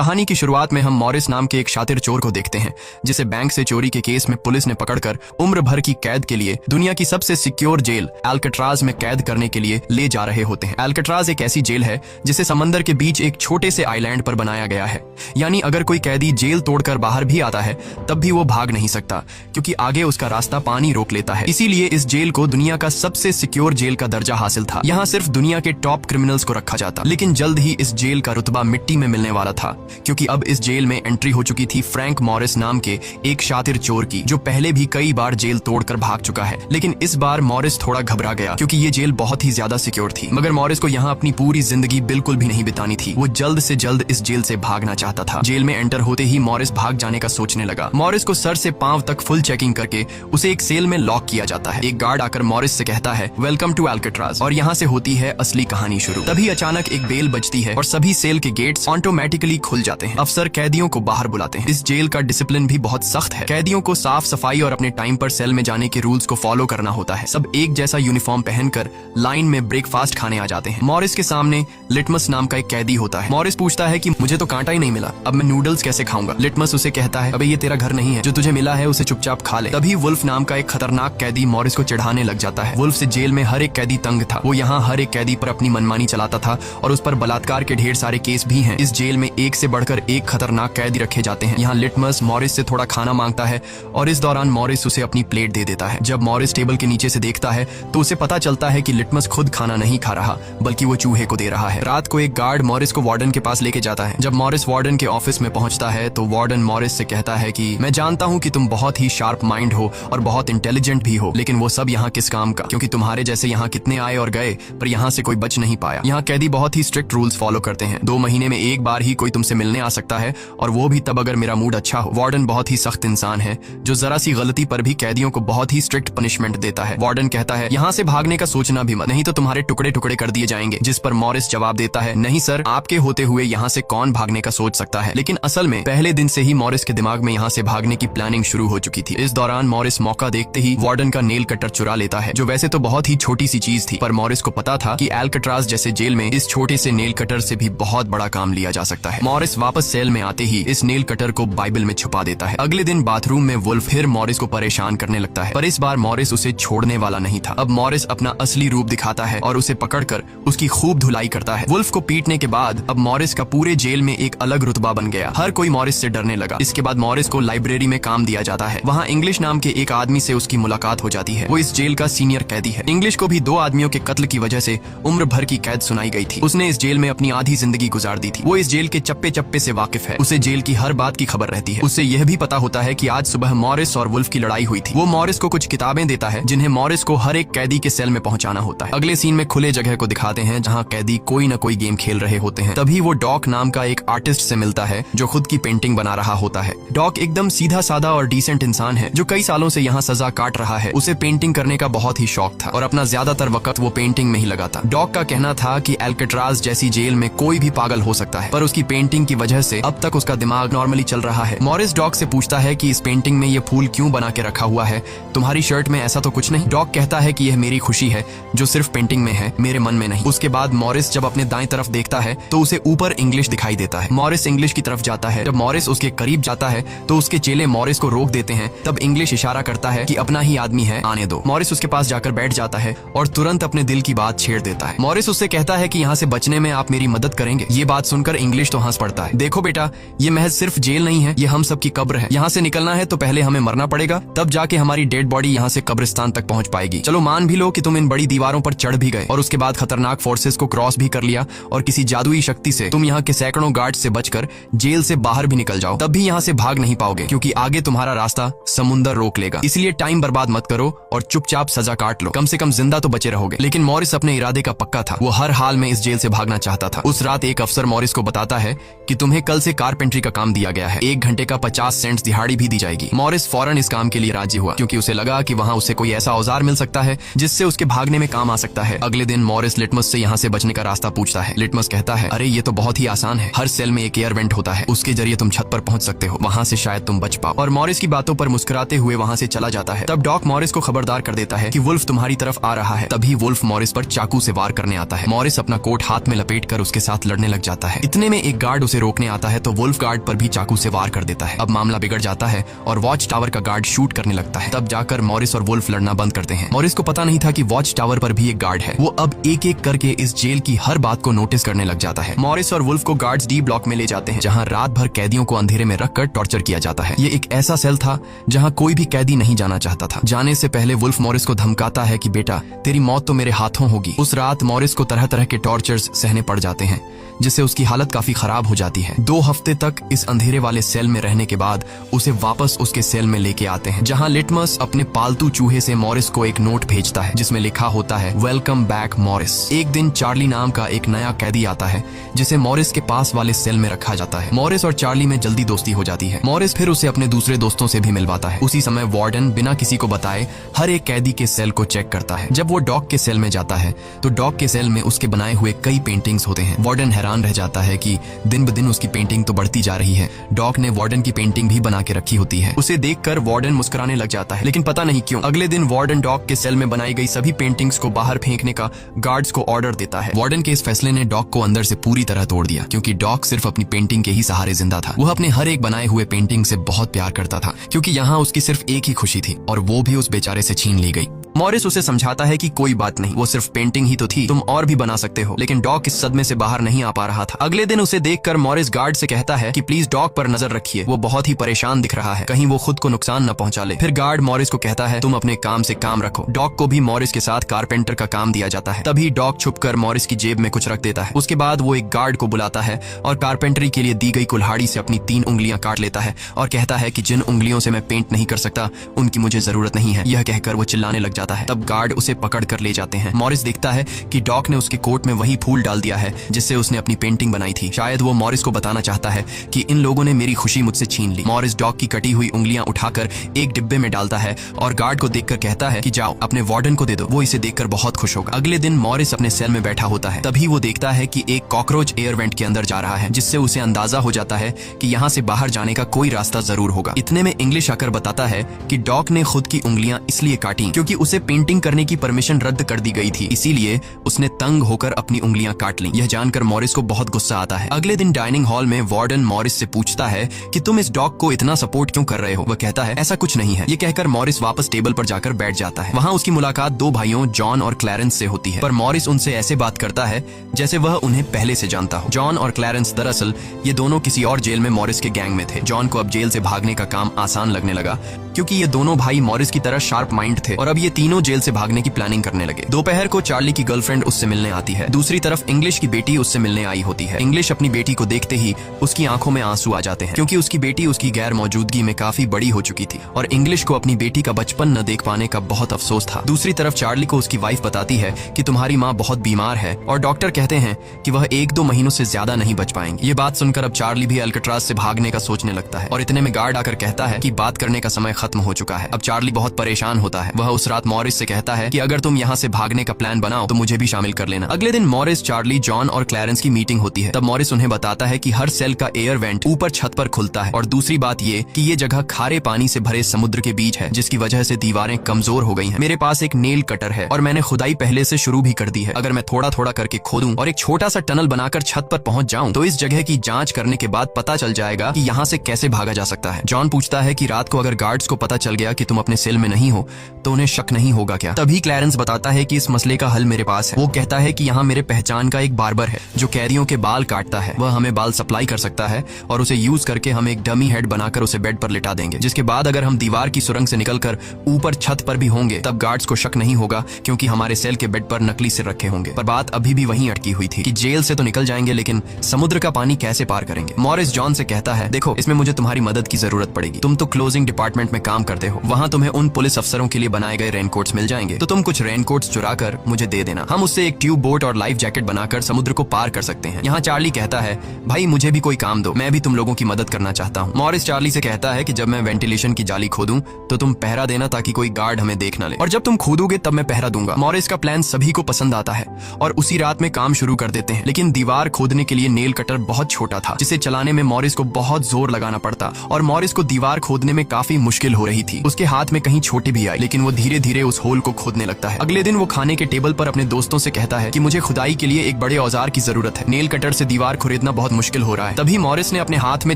कहानी की शुरुआत में हम मॉरिस नाम के एक शातिर चोर को देखते हैं जिसे बैंक से चोरी के केस में पुलिस ने पकड़कर उम्र भर की कैद के लिए दुनिया की सबसे सिक्योर जेल अल्काट्राज में कैद करने के लिए ले जा रहे होते हैं। अल्काट्राज एक ऐसी जेल है जिसे समंदर के बीच एक छोटे से आइलैंड पर बनाया गया है, यानी अगर कोई कैदी जेल तोड़कर बाहर भी आता है तब भी वो भाग नहीं सकता क्योंकि आगे उसका रास्ता पानी रोक लेता है। इसीलिए इस जेल को दुनिया का सबसे सिक्योर जेल का दर्जा हासिल था। यहाँ सिर्फ दुनिया के टॉप क्रिमिनल्स को रखा जाता, लेकिन जल्द ही इस जेल का रुतबा मिट्टी में मिलने वाला था क्योंकि अब इस जेल में एंट्री हो चुकी थी फ्रैंक मॉरिस नाम के एक शातिर चोर की, जो पहले भी कई बार जेल तोड़कर भाग चुका है। लेकिन इस बार मॉरिस थोड़ा घबरा गया क्योंकि ये जेल बहुत ही ज्यादा सिक्योर थी। मगर मॉरिस को यहाँ अपनी पूरी जिंदगी बिल्कुल भी नहीं बितानी थी। वो जल्द से जल्द इस जेल से भागना चाहता था। जेल में एंटर होते ही मॉरिस भाग जाने का सोचने लगा। मॉरिस को सर से पांव तक फुल चेकिंग करके उसे एक सेल में लॉक किया जाता है। एक गार्ड आकर मॉरिस से कहता है, वेलकम टू अल्काट्राज, और यहाँ से होती है असली कहानी शुरू। तभी अचानक एक बेल बजती है और सभी सेल के गेट्स ऑटोमेटिकली खुल जाते हैं। अफसर कैदियों को बाहर बुलाते हैं। इस जेल का डिसिप्लिन भी बहुत सख्त है। कैदियों को साफ सफाई और अपने टाइम पर सेल में जाने के रूल्स को फॉलो करना होता है। सब एक जैसा यूनिफॉर्म पहनकर लाइन में ब्रेकफास्ट खाने आ जाते हैं। मॉरिस के सामने लिटमस नाम का एक कैदी होता है। मॉरिस पूछता है कि मुझे तो कांटा ही नहीं मिला, अब मैं नूडल्स कैसे खाऊंगा? लिटमस उसे कहता है, अबे ये तेरा घर नहीं है, जो तुझे मिला है उसे चुपचाप खा ले। तभी वुल्फ नाम का एक खतरनाक कैदी मॉरिस को चिढ़ाने लग जाता है। वुल्फ से जेल में हर एक कैदी तंग था। वो यहाँ हर एक कैदी पर अपनी मनमानी चलाता था और उस पर बलात्कार के ढेर सारे केस भी हैं। इस जेल में एक से बढ़कर एक खतरनाक कैदी रखे जाते हैं। यहाँ लिटमस मॉरिस से थोड़ा खाना मांगता है और इस दौरान मॉरिस उसे अपनी प्लेट दे देता है। जब मॉरिस टेबल के नीचे से देखता है तो उसे पता चलता है कि लिटमस खुद खाना नहीं खा रहा बल्कि वो चूहे को दे रहा है। रात को एक गार्ड मॉरिस को वार्डन के पास लेके जाता है। जब मॉरिस वार्डन के ऑफिस में पहुंचता है तो वार्डन मॉरिस से कहता है कि मैं जानता हूं कि तुम बहुत ही शार्प माइंड हो और बहुत इंटेलिजेंट भी हो, लेकिन वो सब यहाँ किस काम का, क्योंकि तुम्हारे जैसे यहाँ कितने आए और गए पर यहाँ से कोई बच नहीं पाया। यहाँ कैदी बहुत ही स्ट्रिक्ट रूल्स फॉलो करते हैं। 2 महीने में एक बार ही कोई तुमसे मिलने आ सकता है और वो भी तब अगर मेरा मूड अच्छा हो। वार्डन बहुत ही सख्त इंसान है जो जरा सी गलती पर भी कैदियों को बहुत ही स्ट्रिक्ट पनिशमेंट देता है। वार्डन कहता है, यहाँ से भागने का सोचना भी मत, नहीं तो तुम्हारे टुकड़े टुकड़े कर दिए जाएंगे। जिस पर मॉरिस जवाब देता है, नहीं सर, आपके होते हुए यहाँ से कौन भागने का सोच सकता है। लेकिन असल में पहले दिन से ही मॉरिस के दिमाग में यहाँ से भागने की प्लानिंग शुरू हो चुकी थी। इस दौरान मॉरिस मौका देखते ही वार्डन का नेल कटर चुरा लेता है, जो वैसे तो बहुत ही छोटी सी चीज थी, पर मॉरिस को पता था कि अल्काट्राज जैसे जेल में इस छोटे से नेल कटर से भी बहुत बड़ा काम लिया जा सकता है। मॉरिस वापस सेल में आते ही इस नेल कटर को बाइबल में छुपा देता है। अगले दिन बाथरूम में वुल्फ फिर मॉरिस को परेशान करने लगता है, पर इस बार मॉरिस उसे छोड़ने वाला नहीं था। अब मॉरिस अपना असली रूप दिखाता है और उसे पकड़कर उसकी खूब धुलाई करता है। वुल्फ को पीटने के बाद अब मॉरिस का पूरे जेल में एक अलग रुतबा बन गया। हर कोई मॉरिस से डरने लगा। इसके बाद मॉरिस को लाइब्रेरी में काम दिया जाता है। वहाँ इंग्लिश नाम के एक आदमी से उसकी मुलाकात हो जाती है। वो इस जेल का सीनियर कैदी है। इंग्लिश को भी 2 आदमियों के कत्ल की वजह से उम्र भर की कैद सुनाई गई थी। उसने इस जेल में अपनी आधी जिंदगी गुजार दी थी। वो इस जेल के चप्पे चप्पे से वाकिफ है। उसे जेल की हर बात की खबर रहती है। उसे यह भी पता होता है कि आज सुबह मॉरिस और वुल्फ की लड़ाई हुई थी। वो मॉरिस को कुछ किताबें देता है जिन्हें मॉरिस को हर एक कैदी के सेल में पहुंचाना होता है। अगले सीन में खुले जगह को दिखाते हैं जहाँ कैदी कोई न कोई गेम खेल रहे होते हैं। तभी वो डॉक नाम का एक आर्टिस्ट से मिलता है जो खुद की पेंटिंग बना रहा होता है। डॉक एकदम सीधा साधा और डिसेंट इंसान है जो कई सालों से यहाँ सजा काट रहा है। उसे पेंटिंग करने का बहुत ही शौक था और अपना ज्यादातर वक्त वो पेंटिंग में ही लगाता। डॉक का कहना था कि अल्काट्राज जैसी जेल में कोई भी पागल हो सकता है, पर उसकी पेंटिंग की वजह से अब तक उसका दिमाग नॉर्मली चल रहा है। मॉरिस डॉक से पूछता है कि इस पेंटिंग में ये फूल क्यों बना के रखा हुआ है, तुम्हारी शर्ट में ऐसा तो कुछ नहीं? डॉक कहता है कि यह मेरी खुशी है जो सिर्फ पेंटिंग में है, मेरे मन में नहीं। उसके बाद मॉरिस जब अपने दाएं तरफ देखता है तो उसे ऊपर इंग्लिश दिखाई देता है। मॉरिस इंग्लिश की तरफ जाता है। जब मॉरिस उसके करीब जाता है तो उसके चेले मॉरिस को रोक देते हैं। तब इंग्लिश इशारा करता है कि अपना ही आदमी है, आने दो। मॉरिस उसके पास जाकर बैठ जाता है और तुरंत अपने दिल की बात छेड़ देता है। मॉरिस उससे कहता है कि यहाँ से बचने में आप मेरी मदद करेंगे। ये बात सुनकर इंग्लिश तो हंस पड़ता है। देखो बेटा, ये महज सिर्फ जेल नहीं है, ये हम सब की कब्र है। यहाँ से निकलना है तो पहले हमें मरना पड़ेगा, तब जाके हमारी डेड बॉडी यहाँ से कब्रिस्तान तक पहुँच पाएगी। चलो मान भी लो कि तुम इन बड़ी दीवारों पर चढ़ भी गए और उसके बाद खतरनाक फोर्सेस को क्रॉस भी कर लिया और किसी जादुई शक्ति से तुम यहाँ के सैकड़ों गार्ड से बचकर जेल से बाहर भी निकल जाओ, तब भी यहाँ से भाग नहीं पाओगे क्योंकि आगे तुम्हारा रास्ता समुंदर रोक लेगा। इसलिए टाइम बर्बाद मत करो और चुपचाप सजा काट लो, कम से कम जिंदा तो बचे रहोगे। लेकिन मॉरिस अपने इरादे का पक्का था। वो हर हाल में इस जेल से भागना चाहता था। उस रात एक अफसर मॉरिस को बताता है कि तुम्हें कल से कारपेंट्री का काम दिया गया है। 1 घंटे का 50 सेंट्स दिहाड़ी भी दी जाएगी। मॉरिस फौरन इस काम के लिए राजी हुआ क्योंकि उसे लगा कि वहाँ उसे कोई ऐसा औजार मिल सकता है जिससे उसके भागने में काम आ सकता है। अगले दिन मॉरिस लिटमस से यहाँ से बचने का रास्ता पूछता है। लिटमस कहता है, अरे ये तो बहुत ही आसान है। हर सेल में एक एयर एयर वेंट होता है, उसके जरिए तुम छत पर पहुंच सकते हो, वहां से शायद तुम बच पाओ। और मॉरिस की बातों पर मुस्कुराते हुए वहां से चला जाता है। तब डॉक मॉरिस को खबरदार कर देता है कि वुल्फ तुम्हारी तरफ आ रहा है। तभी वुल्फ मॉरिस पर चाकू से वार करने आता है। मॉरिस अपना कोट हाथ में लपेटकर उसके साथ लड़ने लग जाता है। इतने में एक गार्ड उसे रोकने आता है तो वुल्फ गार्ड पर भी चाकू से वार कर देता है। अब मामला बिगड़ जाता है और वॉच टावर का गार्ड शूट करने लगता है। तब जाकर मॉरिस और वुल्फ लड़ना बंद करते हैं। मॉरिस को पता नहीं था कि वॉच टावर पर भी एक गार्ड है। वो अब एक एक करके इस जेल की हर बात को नोटिस करने लग जाता है। मॉरिस और वुल्फ को गार्ड्स डी ब्लॉक में ले जाते हैं, जहां रात भर कैदियों को अंधेरे में रखकर टॉर्चर किया जाता है। ये एक ऐसा सेल था जहां कोई भी कैदी नहीं जाना चाहता था। जाने से पहले वुल्फ मॉरिस को धमकाता है कि बेटा तेरी मौत तो मेरे हाथों होगी। उस रात मॉरिस को तरह तरह के टॉर्चर्स सहने पड़ जाते हैं, जिससे उसकी हालत काफी खराब हो जाती है। 2 हफ्ते तक इस अंधेरे वाले सेल में रहने के बाद उसे वापस उसके सेल में लेके आते हैं, जहां लिटमस अपने पालतू चूहे से मॉरिस को एक नोट भेजता है जिसमें लिखा होता है वेलकम बैक मॉरिस। एक दिन चार्ली नाम का एक नया कैदी आता है जिसे मॉरिस के पास वाले सेल में रखा जाता है। मॉरिस और चार्ली में जल्दी दोस्ती हो जाती है। मॉरिस फिर उसे अपने दूसरे दोस्तों से भी मिलवाता है। उसी समय वार्डन बिना किसी को बताए हर एक कैदी के सेल को चेक करता है। जब वो डॉग के सेल में जाता है तो डॉग के सेल में उसके बनाए हुए कई पेंटिंग्स होते हैं। वार्डन हैरान रह जाता है कि दिन ब दिन उसकी पेंटिंग तो बढ़ती जा रही है। डॉग ने वार्डन की पेंटिंग भी बना के रखी होती है। उसे देखकर वार्डन मुस्कुराने लग जाता है, लेकिन पता नहीं क्यों अगले दिन वार्डन डॉग के सेल में बनाई गई सभी पेंटिंग्स को बाहर फेंकने का गार्ड्स को ऑर्डर देता है। वार्डन के इस फैसले ने डॉग को अंदर से पूरी तरह तोड़ दिया, क्योंकि डॉग सिर्फ अपनी पेंटिंग के ही सहारे जिंदा था। वह अपने हर एक बनाए हुए पेंटिंग से बहुत प्यार करता था, क्योंकि यहाँ उसकी सिर्फ एक ही खुशी थी और वो भी उस बेचारे से छीन ली गई। मॉरिस उसे समझाता है कि कोई बात नहीं, वो सिर्फ पेंटिंग ही तो थी, तुम और भी बना सकते हो। लेकिन डॉग इस सदमे से बाहर नहीं आ पा रहा था। अगले दिन उसे देखकर मॉरिस गार्ड से कहता है कि प्लीज डॉग पर नजर रखिए, वो बहुत ही परेशान दिख रहा है, कहीं वो खुद को नुकसान न पहुंचा ले। फिर गार्ड मॉरिस को कहता है तुम अपने काम से काम रखो। डॉग को भी मॉरिस के साथ कारपेंटर का काम दिया जाता है। तभी डॉग छुपकर मॉरिस की जेब में कुछ रख देता है। उसके बाद वो एक गार्ड को बुलाता है और कारपेंटरी के लिए दी गई कुल्हाड़ी से अपनी 3 उंगलियां काट लेता है और कहता है कि जिन उंगलियों से मैं पेंट नहीं कर सकता उनकी मुझे जरूरत नहीं है। यह कहकर वो चिल्लाने लग जाता है। तब गार्ड उसे पकड़ कर ले जाते हैं। मॉरिस देखता है कि डॉग ने उसके कोट में वही फूल डाल दिया है जिससे उसने अपनी पेंटिंग बनाई थी। शायद वो मॉरिस को बताना चाहता है कि इन लोगों ने मेरी खुशी मुझसे छीन ली। मॉरिस डॉग की कटी हुई उंगलियां उठाकर एक डिब्बे में डालता है और गार्ड को देखकर कहता है कि जाओ अपने वार्डन को दे दो, वो इसे देखकर बहुत खुश होगा। अगले दिन मॉरिस अपने सेल में बैठा होता है। तभी वो देखता है कि एक कॉकरोच एयर वेंट के अंदर जा रहा है, जिससे उसे अंदाजा हो जाता है कि यहाँ से बाहर जाने का कोई रास्ता जरूर होगा। इतने में इंग्लिश आकर बताता है कि डॉग ने खुद की उंगलियां इसलिए काटी क्योंकि उसे पेंटिंग करने की परमिशन रद्द कर दी गई थी, इसीलिए उसने तंग होकर अपनी उंगलियां काट ली। यह जानकर मॉरिस को बहुत गुस्सा आता है। अगले दिन डाइनिंग हॉल में वार्डन मॉरिस से पूछता है कि तुम इस डॉग को इतना सपोर्ट क्यों कर रहे हो। वह कहता है ऐसा कुछ नहीं है। ये कहकर मॉरिस वापस टेबल पर जाकर बैठ जाता है। वहां उसकी मुलाकात 2 भाइयों जॉन और क्लैरेंस से होती है, पर मॉरिस उनसे ऐसे बात करता है जैसे वह उन्हें पहले से जानता हो। जॉन और क्लैरेंस दरअसल ये दोनों किसी और जेल में मॉरिस के गैंग में थे। जॉन को अब जेल से भागने का काम आसान लगने लगा, क्योंकि ये दोनों भाई मॉरिस की तरह शार्प माइंड थे और अब ये तीनों जेल से भागने की प्लानिंग करने लगे। दोपहर को चार्ली की गर्लफ्रेंड उससे मिलने आती है। दूसरी तरफ इंग्लिश की बेटी उससे मिलने आई होती है। इंग्लिश अपनी बेटी को देखते ही उसकी आंखों में आंसू आ जाते हैं, क्योंकि उसकी बेटी उसकी गैर मौजूदगी में काफी बड़ी हो चुकी थी और इंग्लिश को अपनी बेटी का बचपन न देख पाने का बहुत अफसोस था। दूसरी तरफ चार्ली को उसकी वाइफ बताती है कि तुम्हारी माँ बहुत बीमार है और डॉक्टर कहते हैं कि वह 1-2 महीनों से ज्यादा नहीं बच पाएंगे। ये बात सुनकर अब चार्ली भी अल्काट्राज से भागने का सोचने लगता है और इतने में गार्ड आकर कहता है कि बात करने का समय खत्म हो चुका है। अब चार्ली बहुत परेशान होता है। वह उस रात मॉरिस से कहता है कि अगर तुम यहाँ से भागने का प्लान बनाओ तो मुझे भी शामिल कर लेना। अगले दिन मॉरिस, चार्ली, जॉन और क्लैरेंस की मीटिंग होती है। तब मॉरिस उन्हें बताता है कि हर सेल का एयर वेंट ऊपर छत पर खुलता है और दूसरी बात ये कि ये जगह खारे पानी से भरे समुद्र के बीच है, जिसकी वजह से दीवारें कमजोर हो गई हैं। मेरे पास एक नेल कटर है और मैंने खुदाई पहले से शुरू भी कर दी है। अगर मैं थोड़ा थोड़ा करके खोदूं और एक छोटा सा टनल बनाकर छत पर पहुंच जाऊं तो इस जगह की जांच करने के बाद पता चल जाएगा कि यहाँ से कैसे भागा जा सकता है। जॉन पूछता है कि रात को अगर गार्ड्स को पता चल गया कि तुम अपने सेल में नहीं हो तो उन्हें शक नहीं होगा क्या। तभी क्लैरेंस बताता है कि इस मसले का हल मेरे पास है। वो कहता है कि यहाँ मेरे पहचान का एक बार्बर है जो कैदियों के बाल काटता है। वह हमें बाल सप्लाई कर सकता है और उसे यूज करके हम एक डमी हेड बनाकर उसे बेड पर लिटा देंगे, जिसके बाद अगर हम दीवार की सुरंग से निकलकर ऊपर छत पर भी होंगे तब गार्ड्स को शक नहीं होगा, क्योंकि हमारे सेल के बेड पर नकली सिर रखे होंगे। पर बात अभी भी वहीं अटकी हुई थी कि जेल से तो निकल जाएंगे लेकिन समुद्र का पानी कैसे पार करेंगे। मॉरिस जॉन से कहता है देखो, इसमें मुझे तुम्हारी मदद की जरूरत पड़ेगी। तुम तो क्लोजिंग डिपार्टमेंट में में काम करते हो वहाँ तुम्हें उन पुलिस अफसरों के लिए बनाए गए रेनकोट्स मिल जाएंगे, तो तुम कुछ रेनकोट्स चुरा कर मुझे दे देना। हम उससे एक ट्यूब बोट और लाइफ जैकेट बनाकर समुद्र को पार कर सकते हैं। यहाँ चार्ली कहता है, भाई मुझे भी कोई काम दो, मैं भी तुम लोगों की मदद करना चाहता हूँ। मॉरिस चार्ली से कहता है कि जब मैं वेंटिलेशन की जाली खोदूं तो तुम पहरा देना ताकि कोई गार्ड हमें देख न ले, और जब तुम खोदोगे तब मैं पहरा दूंगा। मॉरिस का प्लान सभी को पसंद आता है और उसी रात में काम शुरू कर देते हैं, लेकिन दीवार खोदने के लिए नेल कटर बहुत छोटा था, जिसे चलाने में मॉरिस को बहुत जोर लगाना पड़ता और मॉरिस को दीवार खोदने में काफी मुश्किल हो रही थी। उसके हाथ में कहीं छोटी भी आई, लेकिन वो धीरे धीरे उस होल को खोदने लगता है। अगले दिन वो खाने के टेबल पर अपने दोस्तों से कहता है कि मुझे खुदाई के लिए एक बड़े औजार की जरूरत है, नेल कटर से दीवार खुरेदना बहुत मुश्किल हो रहा है। तभी मॉरिस ने अपने हाथ में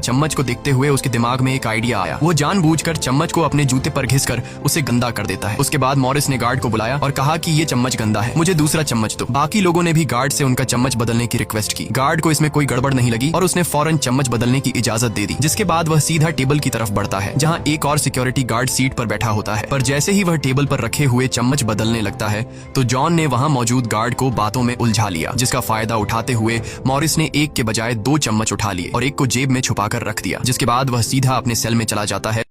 चम्मच को देखते हुए उसके दिमाग में एक आइडिया आया। वो जानबूझकर चम्मच को अपने जूते पर घिसकर उसे गंदा कर देता है। उसके बाद मॉरिस ने गार्ड को बुलाया और कहा कि ये चम्मच गंदा है, मुझे दूसरा चम्मच दो। बाकी लोगों ने भी गार्ड से उनका चम्मच बदलने की रिक्वेस्ट की। गार्ड को इसमें कोई गड़बड़ नहीं लगी और उसने फौरन चम्मच बदलने की इजाजत दे दी, जिसके बाद वह सीधा टेबल की तरफ बढ़ता है जहां एक और सिक्योरिटी गार्ड सीट पर बैठा होता है। पर जैसे ही वह टेबल पर रखे हुए चम्मच बदलने लगता है तो जॉन ने वहां मौजूद गार्ड को बातों में उलझा लिया, जिसका फायदा उठाते हुए मॉरिस ने एक के बजाय 2 चम्मच उठा लिए और एक को जेब में छुपाकर रख दिया, जिसके बाद वह सीधा अपने सेल में चला जाता है।